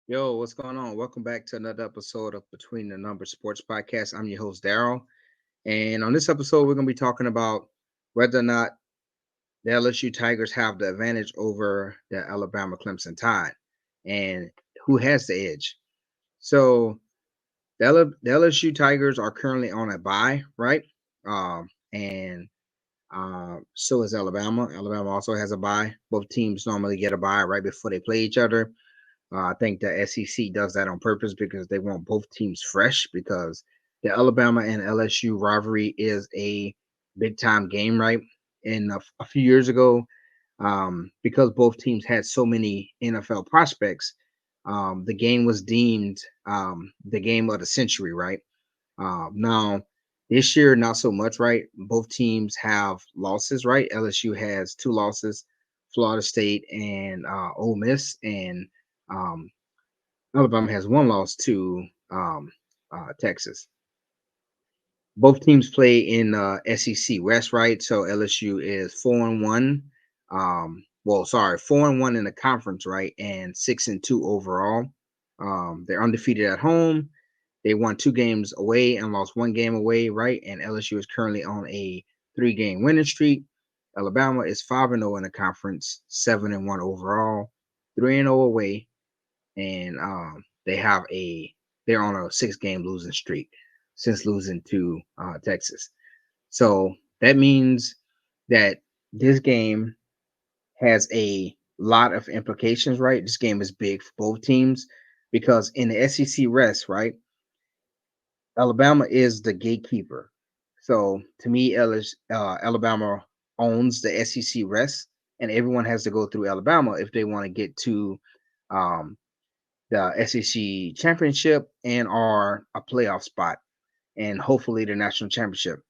Yo, what's going on? Welcome back to another episode of Between the Numbers Sports Podcast. I'm your host, Daryl. And on this episode, we're going to be talking about whether or not the LSU Tigers have the advantage over the Alabama Clemson Tide and who has the edge. So, the LSU Tigers are currently on a bye, right? And So is Alabama. Alabama also has a bye. Both teams normally get a bye right before they play each other. I think the SEC does that on purpose because they want both teams fresh because the Alabama and LSU rivalry is a big time game, right? And a few years ago, because both teams had so many NFL prospects, the game was deemed the game of the century, right? Now, this year, not so much, right? Both teams have losses, right? LSU has two losses, Florida State and Ole Miss, and um, Alabama has one loss to Texas. Both teams play in SEC West, right? So LSU is 4-1. Sorry, 4-1 in the conference, right, and 6-2 overall. They're undefeated at home. They won two games away and lost one game away, right? And LSU is currently on a three-game winning streak. Alabama is 5-0 in the conference, 7-1 overall, 3-0 away, and they're on a six-game losing streak since losing to Texas. So that means that this game has a lot of implications, right? This game is big for both teams because in the SEC West, right, Alabama is the gatekeeper. So to me, Alabama owns the SEC West, and everyone has to go through Alabama if they want to get to um, the SEC championship and or a playoff spot, and hopefully the national championship.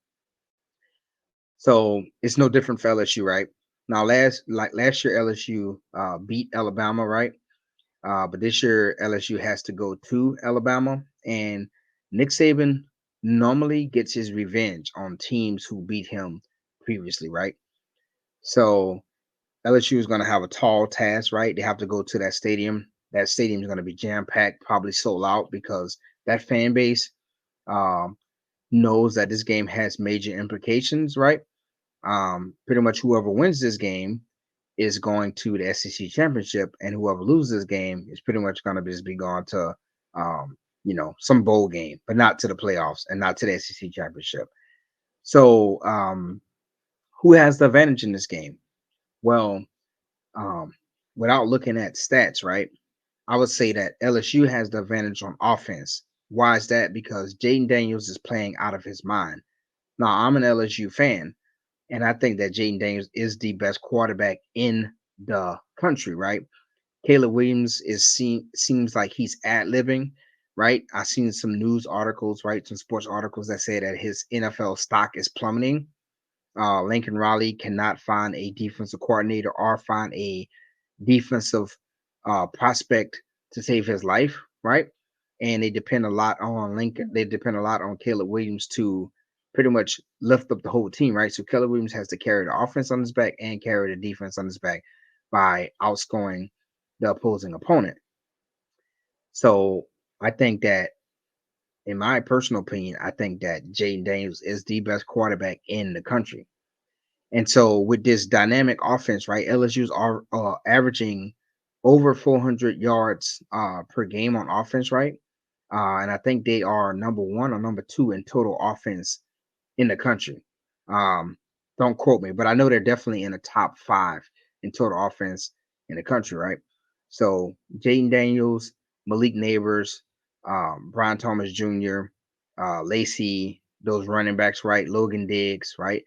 So it's no different for LSU, right? Now, last year, LSU beat Alabama, right? But this year, LSU has to go to Alabama, and Nick Saban normally gets his revenge on teams who beat him previously, right? So LSU is going to have a tall task, right? They have to go to that stadium. That stadium is going to be jam packed, probably sold out because that fan base um, knows that this game has major implications, right? Pretty much whoever wins this game is going to the SEC championship, and whoever loses this game is pretty much going to just be going to, some bowl game, but not to the playoffs and not to the SEC championship. So, who has the advantage in this game? Well, um, without looking at stats, right? I would say that LSU has the advantage on offense. Why is that? Because Jaden Daniels is playing out of his mind. Now, I'm an LSU fan, and I think that Jaden Daniels is the best quarterback in the country, right? Caleb Williams seems like he's ad libbing, right? I've seen some news articles, right? Some sports articles that say that his NFL stock is plummeting. Lincoln Riley cannot find a defensive coordinator or find a defensive prospect to save his life, right? And they depend a lot on Lincoln. They depend a lot on Caleb Williams to pretty much lift up the whole team, right? So Caleb Williams has to carry the offense on his back and carry the defense on his back by outscoring the opposing opponent. So I think that, in my personal opinion, I think that Jaden Daniels is the best quarterback in the country. And so with this dynamic offense, right, LSU's are averaging over 400 yards per game on offense, right? And I think they are number one or number two in total offense in the country. Um, don't quote me, but I know they're definitely in the top five in total offense in the country, right? So Jaden Daniels, Malik Neighbors, Brian Thomas Jr., Lacey, those running backs, right? Logan Diggs, right?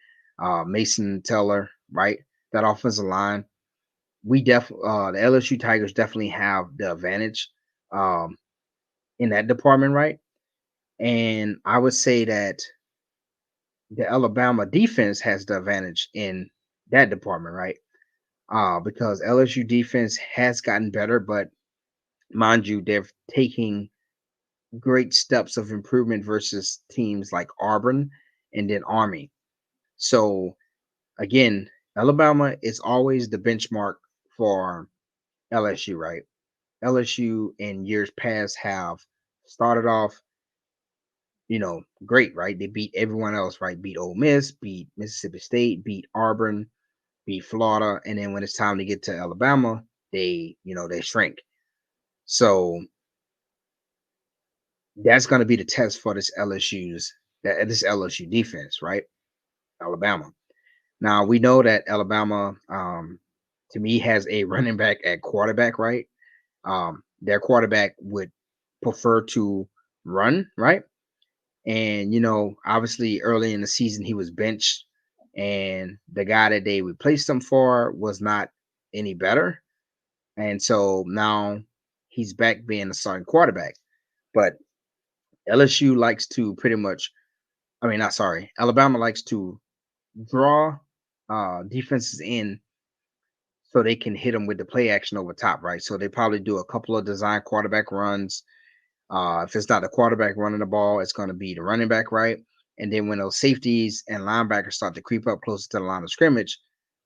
Mason Teller, right? That offensive line. The LSU Tigers definitely have the advantage um, in that department, right? And I would say that the Alabama defense has the advantage in that department, right? Because LSU defense has gotten better, but mind you, they're taking great steps of improvement versus teams like Auburn and then Army. So again, Alabama is always the benchmark for LSU, right? LSU in years past have started off, great, right? They beat everyone else, right? Beat Ole Miss, beat Mississippi State, beat Auburn, beat Florida, and then when it's time to get to Alabama, they shrink. So that's going to be the test for this LSU defense, right? Alabama. Now we know that Alabama, to me, has a running back at quarterback, right? Their quarterback would prefer to run, right? And obviously early in the season he was benched, and the guy that they replaced him for was not any better. And so now he's back being a starting quarterback. But LSU likes to pretty much, I mean, not sorry, Alabama likes to draw defenses in so they can hit them with the play action over top, right? So they probably do a couple of design quarterback runs. If it's not the quarterback running the ball, it's going to be the running back, right? And then when those safeties and linebackers start to creep up closer to the line of scrimmage,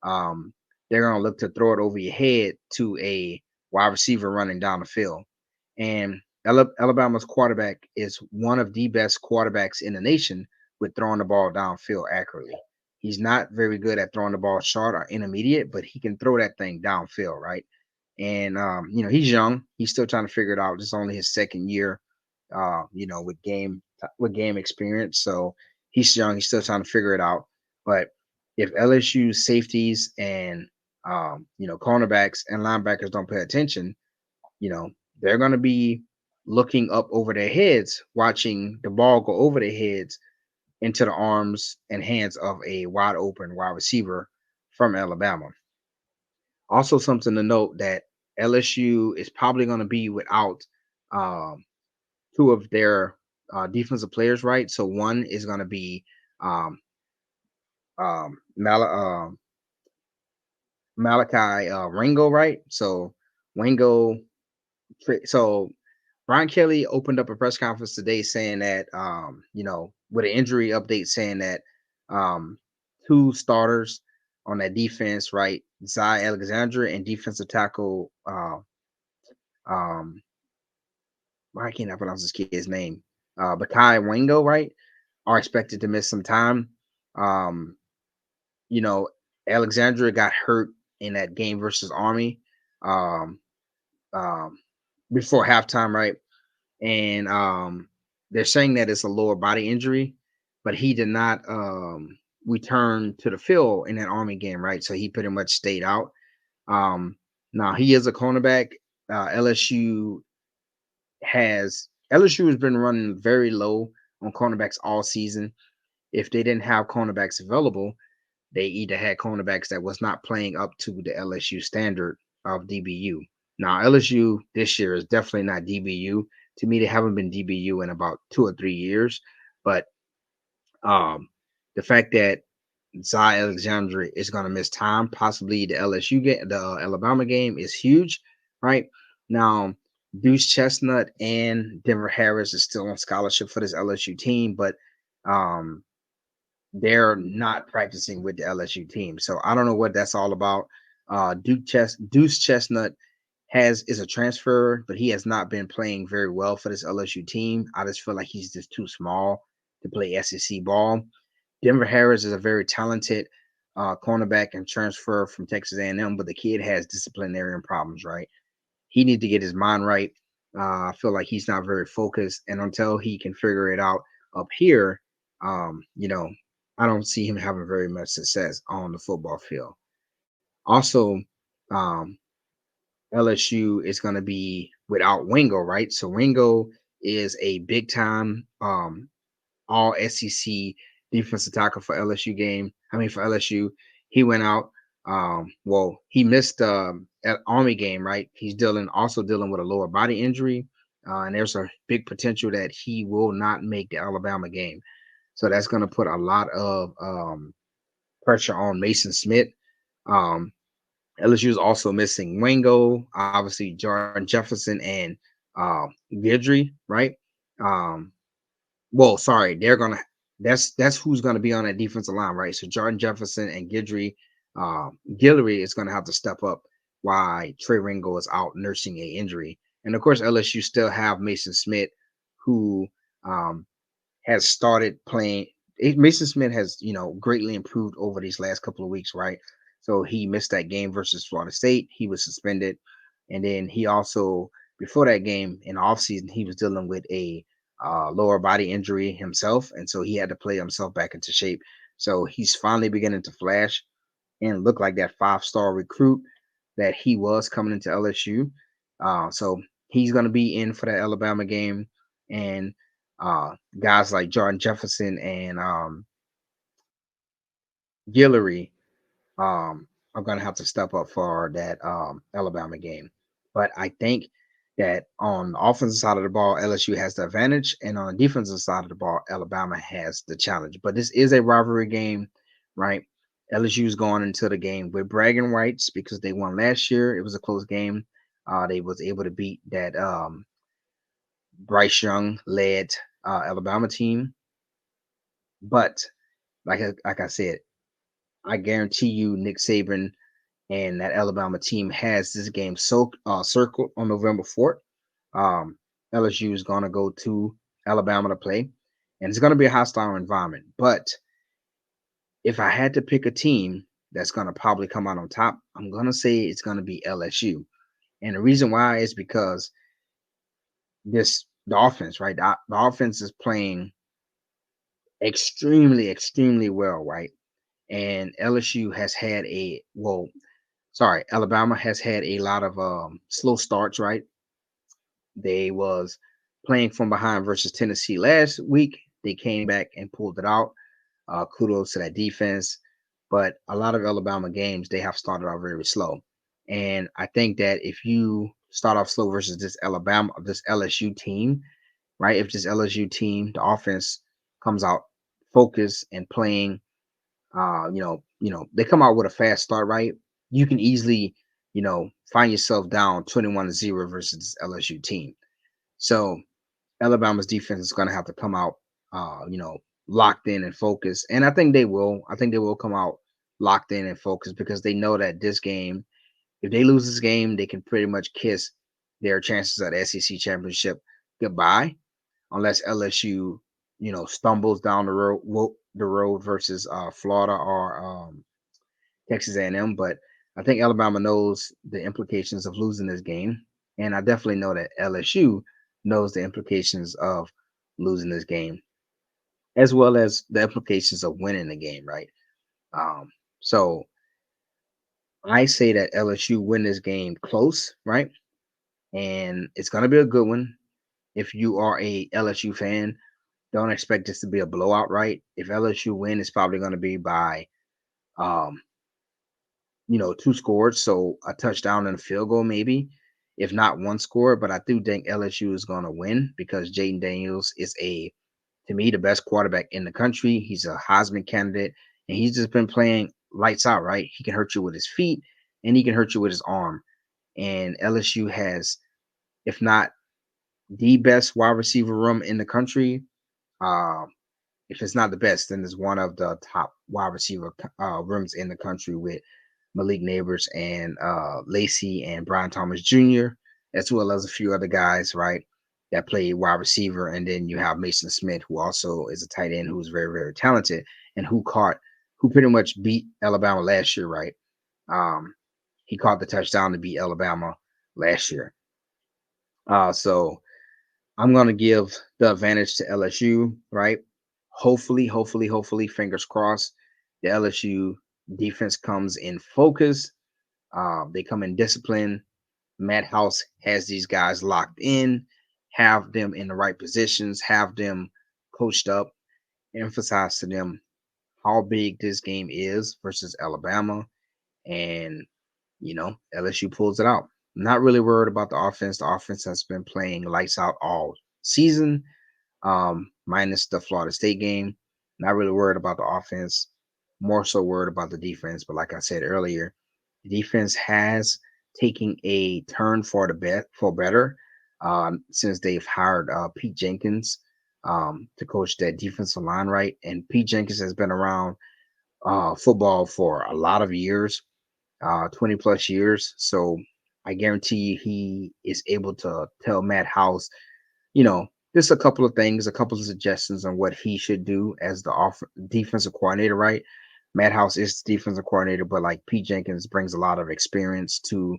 um, they're going to look to throw it over your head to a wide receiver running down the field. And Alabama's quarterback is one of the best quarterbacks in the nation with throwing the ball downfield accurately. He's not very good at throwing the ball short or intermediate, but he can throw that thing downfield, right? And he's young. He's still trying to figure it out. This is only his second year, with game experience. So he's young. He's still trying to figure it out. But if LSU safeties and cornerbacks and linebackers don't pay attention, you know, they're going to be looking up over their heads, watching the ball go over their heads into the arms and hands of a wide open wide receiver from Alabama. Also, something to note that LSU is probably going to be without um, two of their defensive players, right? So one is going to be um, Malachi Ringo, right? So Wingo. So Brian Kelly opened up a press conference today saying that, with an injury update, saying that um, two starters on that defense, right, Zy Alexandra and defensive tackle, um, why can't I pronounce this kid's name? Bakai Wingo, right, are expected to miss some time. Um, you know, Alexandra got hurt in that game versus Army um, um, before halftime, right? And they're saying that it's a lower body injury, but he did not return to the field in that Army game, right? So he pretty much stayed out. Um, Now he is a cornerback. LSU has been running very low on cornerbacks all season. If they didn't have cornerbacks available, they either had cornerbacks that was not playing up to the LSU standard of DBU. Now LSU this year is definitely not DBU. To me, they haven't been DBU in about 2 or 3 years. But um, the fact that Zy Alexandre is going to miss time, possibly the LSU game, the Alabama game, is huge, right? Now, Deuce Chestnut and Denver Harris is still on scholarship for this LSU team, but um, they're not practicing with the LSU team. So I don't know what that's all about. Deuce Chestnut is a transfer, but he has not been playing very well for this LSU team. I just feel like he's just too small to play SEC ball. Denver Harris is a very talented cornerback and transfer from Texas A&M, but the kid has disciplinary problems, right? He needs to get his mind right. I feel like he's not very focused, and until he can figure it out up here, um, you know, I don't see him having very much success on the football field. Also, um, LSU is going to be without Wingo, right? So Wingo is a big time all SEC defensive tackle for LSU game. I mean for LSU, he went out. He missed at Army game, right? He's also dealing with a lower body injury, and there's a big potential that he will not make the Alabama game. So that's going to put a lot of pressure on Mason Smith. Um, LSU is also missing Wango, obviously Jordan Jefferson and Gidry, right? Um, sorry, they're gonna that's who's gonna be on that defensive line, right? So Jordan Jefferson and Guillory is gonna have to step up why Trey Ringo is out nursing a injury. And of course, LSU still have Mason Smith, who um, has started playing. Mason Smith has, greatly improved over these last couple of weeks, right? So he missed that game versus Florida State. He was suspended. And then he also, before that game in the offseason, he was dealing with a lower body injury himself. And so he had to play himself back into shape. So he's finally beginning to flash and look like that 5-star recruit that he was coming into LSU. So he's going to be in for that Alabama game. And guys like Jordan Jefferson and Guillory are going to have to step up for that Alabama game. But I think that on the offensive side of the ball, LSU has the advantage, and on the defensive side of the ball, Alabama has the challenge. But this is a rivalry game, right? LSU is going into the game with bragging rights because they won last year. It was a close game. They was able to beat that Bryce Young led Alabama team. But like I said, I guarantee you, Nick Saban and that Alabama team has this game circled on November 4th. Um, LSU is going to go to Alabama to play, and it's going to be a hostile environment. But if I had to pick a team that's going to probably come out on top, I'm going to say it's going to be LSU. And the reason why is because the offense, right? The offense is playing extremely, extremely well, right? And LSU has had Alabama has had a lot of slow starts, right? They was playing from behind versus Tennessee last week. They came back and pulled it out. Kudos to that defense. But a lot of Alabama games, they have started out very slow. And I think that if you start off slow versus this LSU team, right? If this LSU team, the offense comes out focused and playing, they come out with a fast start, right? You can easily, find yourself down 21-0 versus this LSU team. So Alabama's defense is going to have to come out, locked in and focused. And I think they will. I think they will come out locked in and focused because they know that this game, if they lose this game, they can pretty much kiss their chances at the SEC championship goodbye, unless LSU, stumbles down the road versus Florida or Texas A&M. But I think Alabama knows the implications of losing this game, and I definitely know that LSU knows the implications of losing this game, as well as the implications of winning the game, right? So I say that LSU win this game close, right? And it's going to be a good one. If you are a LSU fan, don't expect this to be a blowout, right? If LSU win, it's probably going to be by um, 2 scores, so a touchdown and a field goal, maybe, if not one score. But I do think LSU is going to win because Jaden Daniels is to me, the best quarterback in the country. He's a Heisman candidate, and he's just been playing lights out, right? He can hurt you with his feet, and he can hurt you with his arm. And LSU has, if not the best wide receiver room in the country, uh, if it's not the best, then it's one of the top wide receiver rooms in the country with Malik Neighbors and Lacey and Brian Thomas Jr., as well as a few other guys, right, that play wide receiver. And then you have Mason Smith, who also is a tight end who's very, very talented and who pretty much beat Alabama last year, right? Um, he caught the touchdown to beat Alabama last year. So I'm going to give the advantage to LSU, right? Hopefully, fingers crossed, the LSU defense comes in focus. They come in discipline. Matt House has these guys locked in, have them in the right positions, have them coached up, emphasize to them how big this game is versus Alabama. And, LSU pulls it out. Not really worried about the offense. The offense has been playing lights out all season, minus the Florida State game. Not really worried about the offense, more so worried about the defense. But like I said earlier, the defense has taken a turn for better since they've hired Pete Jenkins to coach that defensive line, right? And Pete Jenkins has been around football for a lot of years. 20 plus years. So I guarantee you he is able to tell Matt House, you know, just a couple of things, a couple of suggestions on what he should do as the defensive coordinator, right? Matt House is the defensive coordinator, but like Pete Jenkins brings a lot of experience to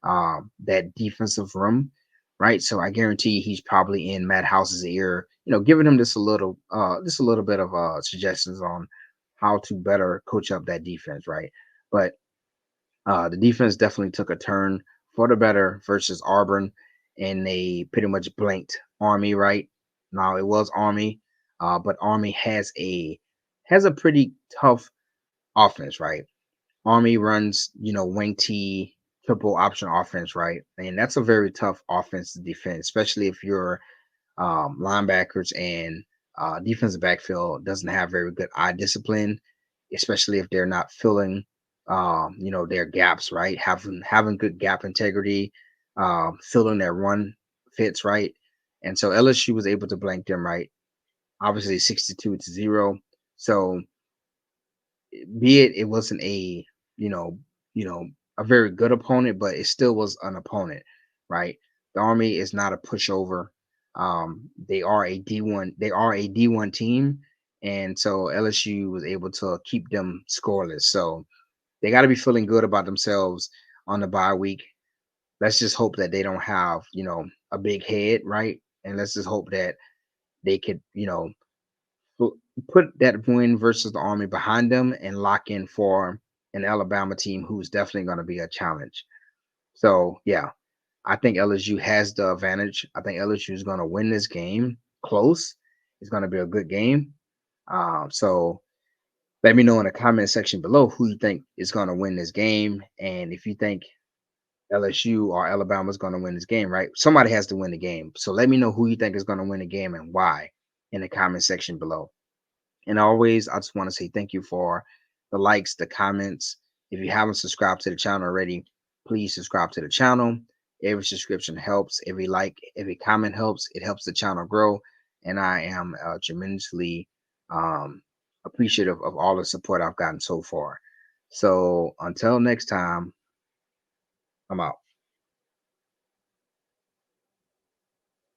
that defensive room, right? So I guarantee he's probably in Matt House's ear, giving him just a little bit of suggestions on how to better coach up that defense, right? But the defense definitely took a turn for the better versus Auburn, and they pretty much blanked Army. Right now, it was Army, but Army has a pretty tough offense. Right, Army runs wing T triple option offense. Right, and that's a very tough offense to defend, especially if you're linebackers and defensive backfield doesn't have very good eye discipline, especially if they're not filling, their gaps right, having good gap integrity, filling their run fits right, and so LSU was able to blank them right, obviously 62-0. So be it wasn't you know you know a very good opponent, but it still was an opponent, right? The Army is not a pushover. They are a D1 team, and so LSU was able to keep them scoreless. So they got to be feeling good about themselves on the bye week. Let's just hope that they don't have a big head, right? And let's just hope that they could pu- put that win versus the Army behind them and lock in for an Alabama team who's definitely going to be a challenge. So, yeah, I think LSU has the advantage. I think LSU is going to win this game close. It's going to be a good game. So, let me know in the comment section below who you think is going to win this game. And if you think LSU or Alabama is going to win this game, right? Somebody has to win the game. So, let me know who you think is going to win the game and why in the comment section below. And always, I just want to say thank you for the likes, the comments. If you haven't subscribed to the channel already, please subscribe to the channel. Every subscription helps. Every like, every comment helps. It helps the channel grow. And I am tremendously um, appreciative of all the support I've gotten so far. So until next time, I'm out.